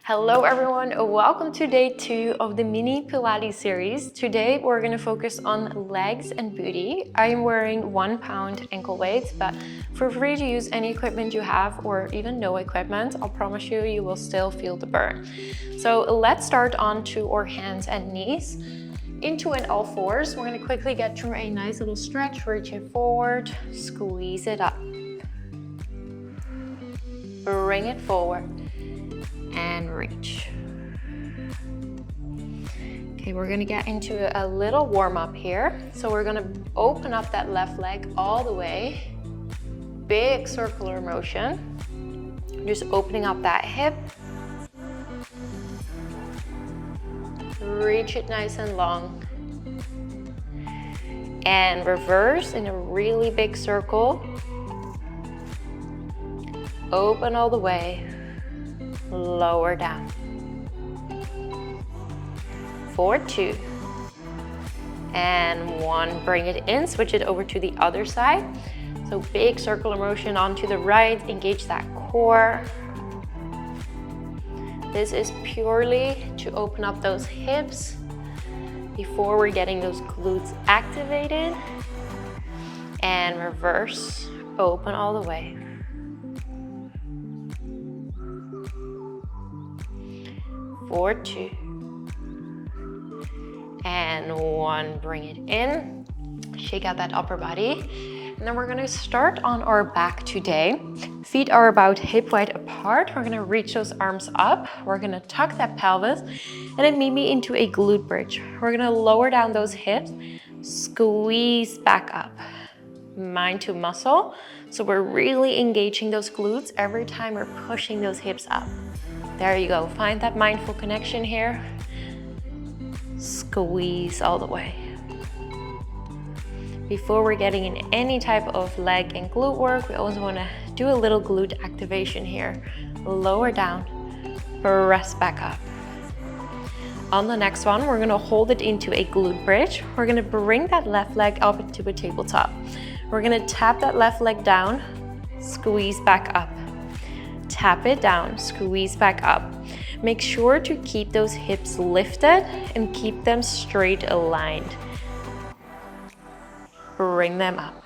Hello everyone, welcome to day 2 of the mini Pilates series. Today we're going to focus on legs and booty. I am wearing 1 pound ankle weights, but feel free to use any equipment you have or even no equipment. I'll promise you, you will still feel the burn. So let's start onto our hands and knees. Into and all fours. We're going to quickly get through a nice little stretch. Reach it forward, squeeze it up. Bring it forward. And reach. Okay, we're gonna get into a little warm up here. So we're gonna open up that left leg all the way. Big circular motion. Just opening up that hip. Reach it nice and long. And reverse in a really big circle. Open all the way. Lower down. 4, 2, and 1. Bring it in, switch it over to the other side. So big circular motion onto the right, engage that core. This is purely to open up those hips before we're getting those glutes activated. And reverse, open all the way. 4, 2, and 1. Bring it in, shake out that upper body. And then we're gonna start on our back today. Feet are about hip width apart. We're gonna reach those arms up. We're gonna tuck that pelvis and then meet me into a glute bridge. We're gonna lower down those hips, squeeze back up. Mind to muscle. So we're really engaging those glutes every time we're pushing those hips up. There you go, find that mindful connection here. Squeeze all the way. Before we're getting in any type of leg and glute work, we always wanna do a little glute activation here. Lower down, press back up. On the next one, we're gonna hold it into a glute bridge. We're gonna bring that left leg up into a tabletop. We're gonna tap that left leg down, squeeze back up. Tap it down, squeeze back up. Make sure to keep those hips lifted and keep them straight aligned. Bring them up.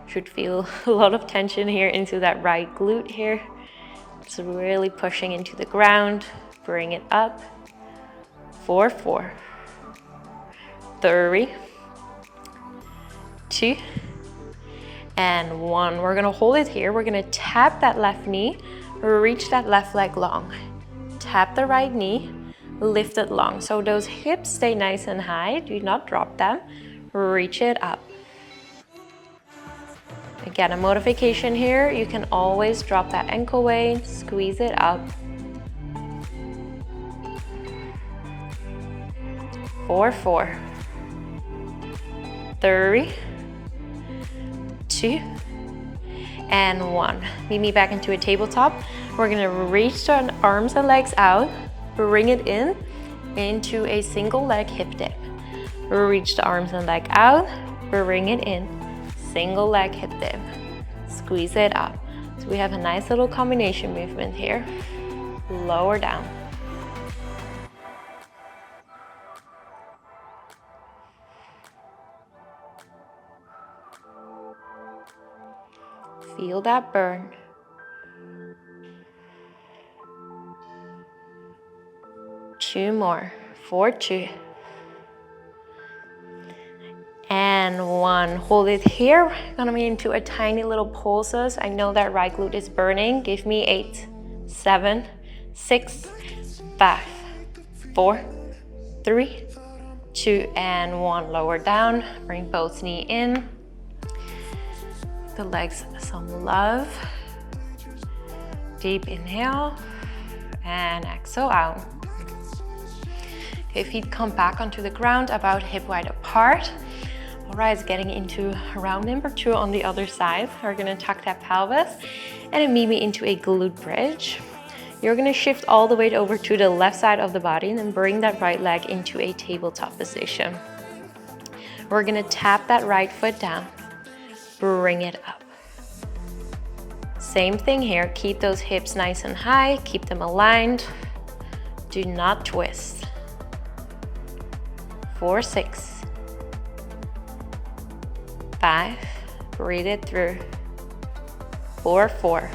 Should feel a lot of tension here into that right glute here. Just really pushing into the ground. Bring it up. 4, 4, 3, 2, and 1. We're gonna hold it here. We're gonna tap that left knee, reach that left leg long. Tap the right knee, lift it long. So those hips stay nice and high. Do not drop them. Reach it up. Again, a modification here. You can always drop that ankle weight, squeeze it up. 4, 4, 3, 2, and 1. Meet me back into a tabletop. We're gonna reach the arms and legs out, bring it in into a single leg hip dip. Reach the arms and leg out, bring it in, single leg hip dip. Squeeze it up. So we have a nice little combination movement here. Lower down. Feel that burn. Two more. 4, 2. And 1. Hold it here. Gonna be into a tiny little pulses. I know that right glute is burning. Give me 8, 7, 6, 5, 4, 3, 2, and 1. Lower down. Bring both knees in. The legs some love. Deep inhale and exhale out. Okay, feet come back onto the ground about hip width apart. All right, it's getting into round number 2 on the other side. We're gonna tuck that pelvis and then meet me into a glute bridge. You're gonna shift all the weight over to the left side of the body and then bring that right leg into a tabletop position. We're gonna tap that right foot down. Bring it up. Same thing here, keep those hips nice and high, keep them aligned. Do not twist. 4, 6, 5, breathe it through. 4, 4,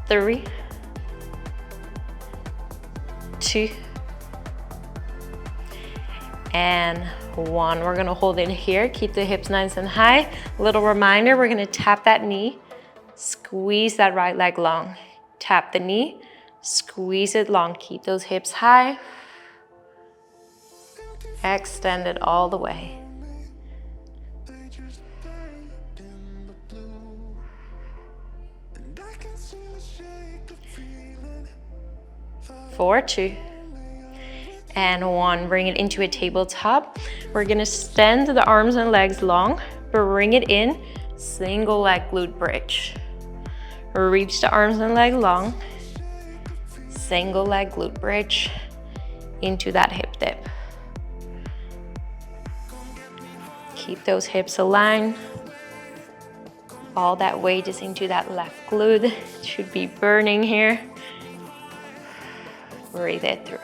3, 2, and 1. We're gonna hold in here, keep the hips nice and high. Little reminder, we're gonna tap that knee, squeeze that right leg long. Tap the knee, squeeze it long, keep those hips high. Extend it all the way. 4, 2, and 1. Bring it into a tabletop. We're gonna extend the arms and legs long, bring it in, single leg glute bridge. Reach the arms and leg long, single leg glute bridge into that hip dip. Keep those hips aligned. All that weight is into that left glute. It should be burning here. Breathe it through.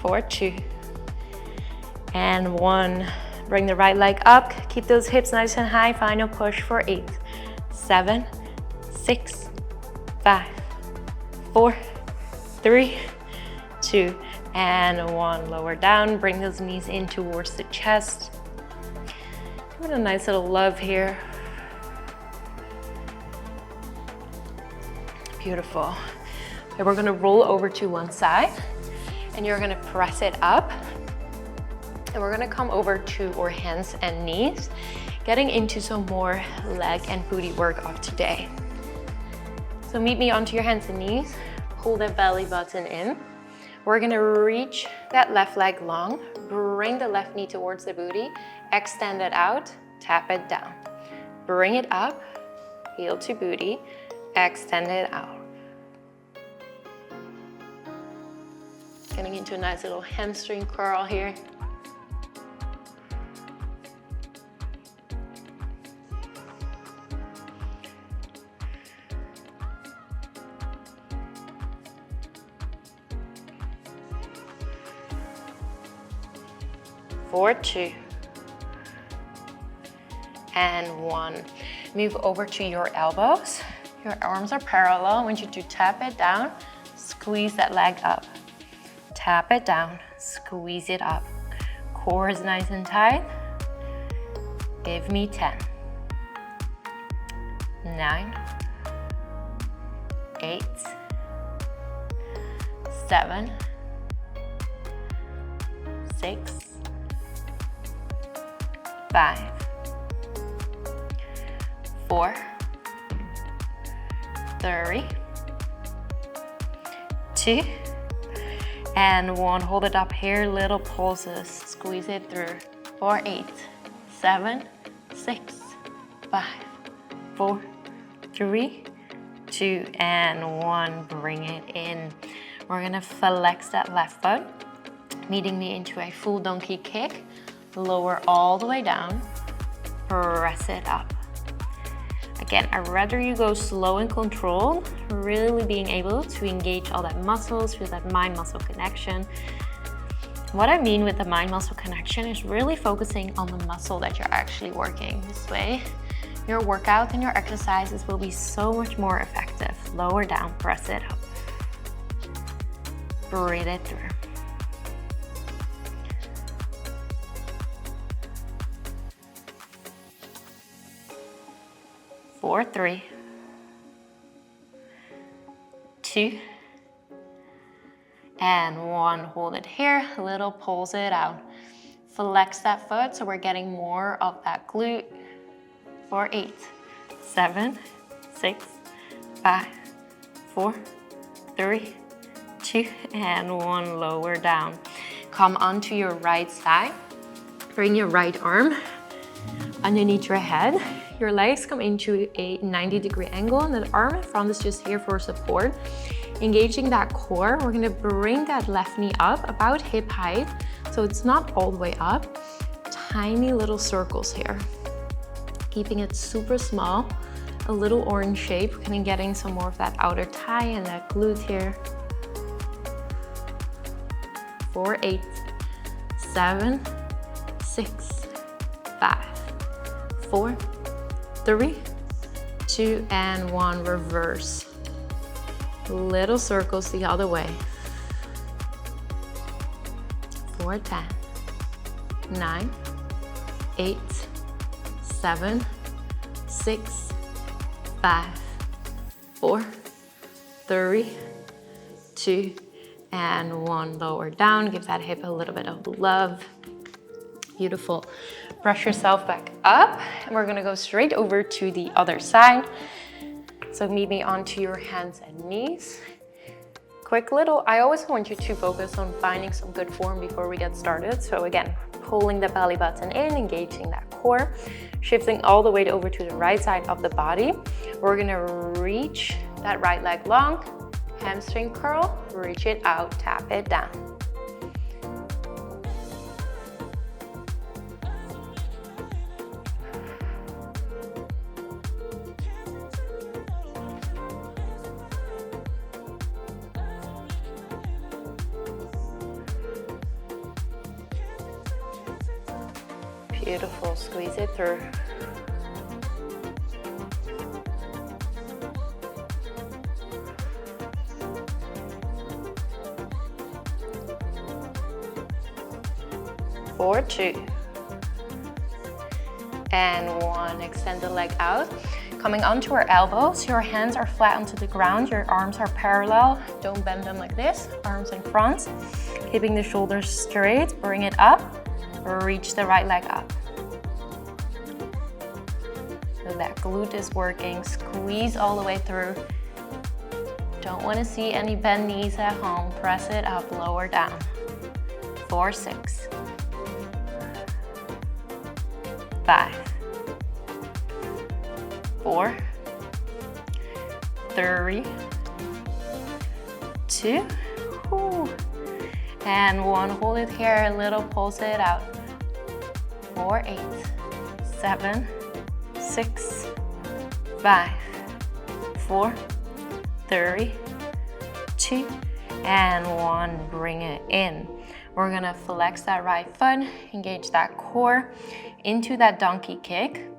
Four, 2, and 1. Bring the right leg up. Keep those hips nice and high. Final push for 8, 7, 6, 5, 4, 3, 2, and 1. Lower down. Bring those knees in towards the chest. Give it a nice little love here. Beautiful. Okay, we're gonna roll over to one side. And you're gonna press it up. And we're gonna come over to our hands and knees, getting into some more leg and booty work of today. So meet me onto your hands and knees, pull that belly button in. We're gonna reach that left leg long, bring the left knee towards the booty, extend it out, tap it down. Bring it up, heel to booty, extend it out. Getting into a nice little hamstring curl here. Four, 2, and 1. Move over to your elbows. Your arms are parallel. I want you to tap it down, squeeze that leg up. Tap it down, squeeze it up. Core is nice and tight. Give me 10, 9, 8, 7, 6, 5, 4, 3, 2, and 1. Hold it up here, little pulses. Squeeze it through. 4, 8, 7, 6, 5, 4, 3, 2, and 1. Bring it in. We're gonna flex that left foot, meeting me into a full donkey kick. Lower all the way down. Press it up. Again, I'd rather you go slow and controlled, really being able to engage all that muscles, feel that mind-muscle connection. What I mean with the mind-muscle connection is really focusing on the muscle that you're actually working. This way, your workout and your exercises will be so much more effective. Lower down, press it up. Breathe it through. 4, 3, 2, and 1. Hold it here, a little pulse it out. Flex that foot so we're getting more of that glute. 4, 8, 7, 6, 5, 4, 3, 2, and 1. Lower down. Come onto your right side. Bring your right arm underneath your head. Your legs come into a 90-degree angle and the arm in front is just here for support. Engaging that core, we're gonna bring that left knee up about hip height, so it's not all the way up. Tiny little circles here. Keeping it super small, a little orange shape, kind of getting some more of that outer thigh and that glute here. 4, 8, 7, 6, 5, 4, 3, 2, and 1, reverse. Little circles the other way. 4, 10, 9, 8, 7, 6, 5, 4, 3, 2, and 1. Lower down, give that hip a little bit of love. Beautiful. Brush yourself back up, and we're gonna go straight over to the other side. So meet me onto your hands and knees. Quick little, I always want you to focus on finding some good form before we get started. So again, pulling the belly button in, engaging that core, shifting all the weight over to the right side of the body. We're gonna reach that right leg long, hamstring curl, reach it out, tap it down. Beautiful, squeeze it through. Four, 2, and 1. Extend the leg out. Coming onto our elbows, your hands are flat onto the ground, your arms are parallel. Don't bend them like this, arms in front. Keeping the shoulders straight, bring it up, reach the right leg up. So that glute is working, squeeze all the way through. Don't want to see any bent knees at home, press it up, lower down. 4, 6, 5, 4, 3, 2, and 1. Hold it here, a little, pulse it out. 4, 8, 7, 6, 5, 4, 3, 2, and 1. Bring it in. We're gonna flex that right foot, engage that core into that donkey kick.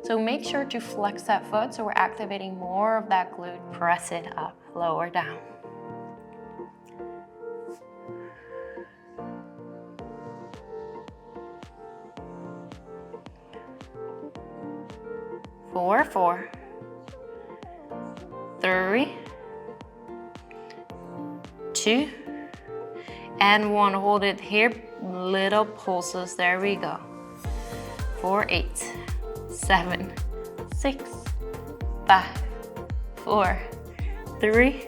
So make sure to flex that foot so we're activating more of that glute. Press it up, lower down. Four, 4, 3, 2, and 1. Hold it here, little pulses, there we go. 4, 8, 7, 6, 5, 4, 3,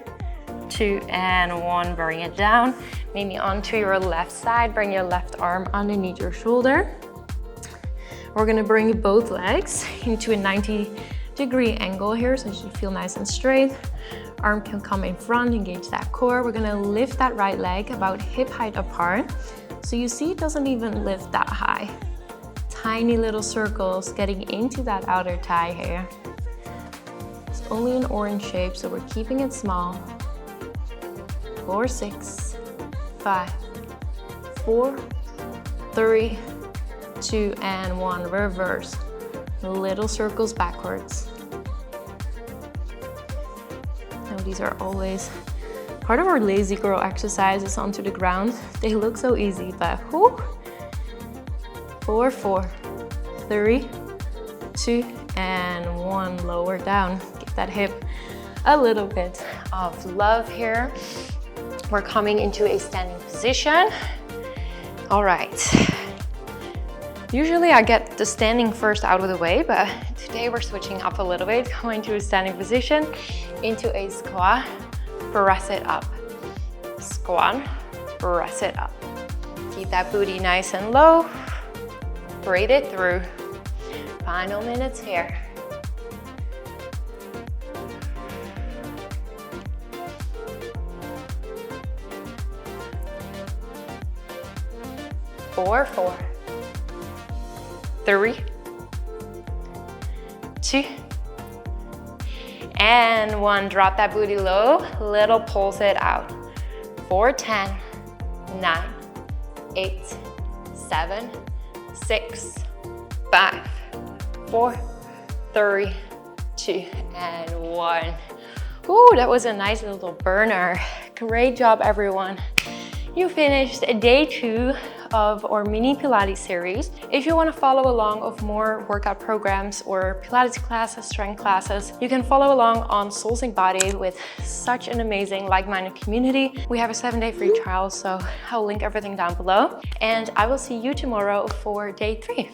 2, and 1. Bring it down. Maybe onto your left side, bring your left arm underneath your shoulder. We're gonna bring both legs into a 90-degree angle here, so you should feel nice and straight. Arm can come in front, engage that core. We're gonna lift that right leg about hip height apart. So you see it doesn't even lift that high. Tiny little circles getting into that outer thigh here. It's only an orange shape, so we're keeping it small. 4, 6, 5, 4, 3, 2, and 1. Reverse. Little circles backwards. Now these are always part of our lazy girl exercises onto the ground. They look so easy, but whoo. 4, 4, 3, 2, and 1. Lower down. Give that hip a little bit of love here. We're coming into a standing position. All right. Usually I get the standing first out of the way, but today we're switching up a little bit, going to a standing position, into a squat, press it up. Squat, press it up. Keep that booty nice and low. Breathe it through. Final minutes here. 4, 3, 2, and 1. Drop that booty low, little pulse it out. 4, 10, 9, 8, 7, 6, 5, 4, 3, 2, and 1. Ooh, that was a nice little burner. Great job, everyone. You finished day 2 of our mini Pilates series. If you want to follow along of more workout programs or Pilates classes, strength classes, you can follow along on Soulsync Body with such an amazing like-minded community. We have a 7-day free trial, so I'll link everything down below. And I will see you tomorrow for day 3.